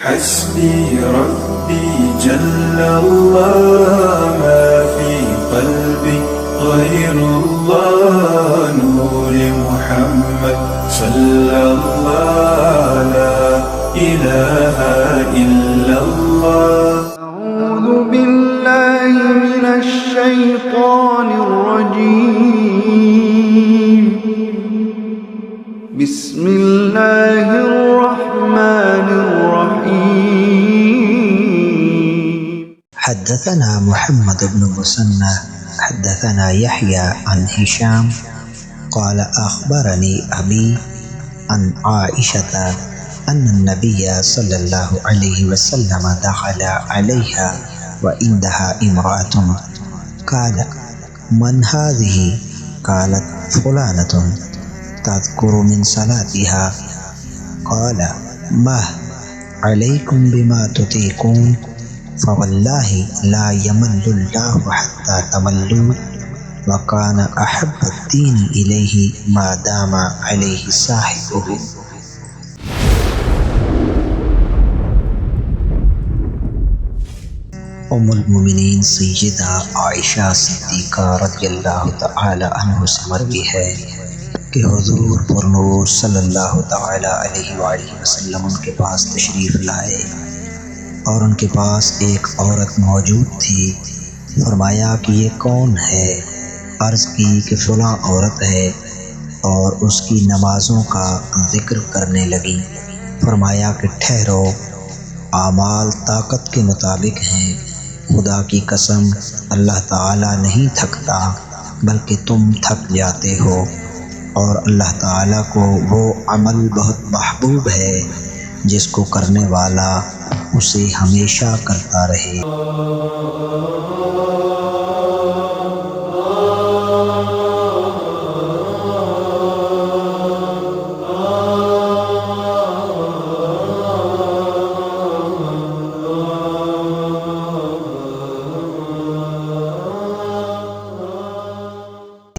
حسبي ربي جل الله ما في قلبي غير الله نور محمد صلى الله لا إله إلا الله. أعوذ بالله من الشيطان الرجيم. بسم الله الرحمن الرحيم. حدثنا محمد بن مسنى حدثنا يحيى عن هشام قال أخبرني أبي عن عائشة أن النبي صلى الله عليه وسلم دخل عليها وعندها امرأة قال من هذه؟ قالت فلانة تذكر من صلاتها. قال ما عليكم بما تطيقون فوالله لا يمل الله حتى تملوا وكان أحب الدين إليه ما دام عليه صاحبه. ام المومنین سیدہ عائشہ صدیقہ رضی اللہ تعالی عنہ سے مروی ہے کہ حضور پرنور صلی اللہ تعالی علیہ وآلہ وسلم ان کے پاس تشریف لائے اور ان کے پاس ایک عورت موجود تھی. فرمایا کہ یہ کون ہے؟ عرض کی کہ فلاں عورت ہے، اور اس کی نمازوں کا ذکر کرنے لگی. فرمایا کہ ٹھہرو، اعمال طاقت کے مطابق ہیں، خدا کی قسم اللہ تعالی نہیں تھکتا بلکہ تم تھک جاتے ہو، اور اللہ تعالی کو وہ عمل بہت محبوب ہے جس کو کرنے والا اسے ہمیشہ کرتا رہے.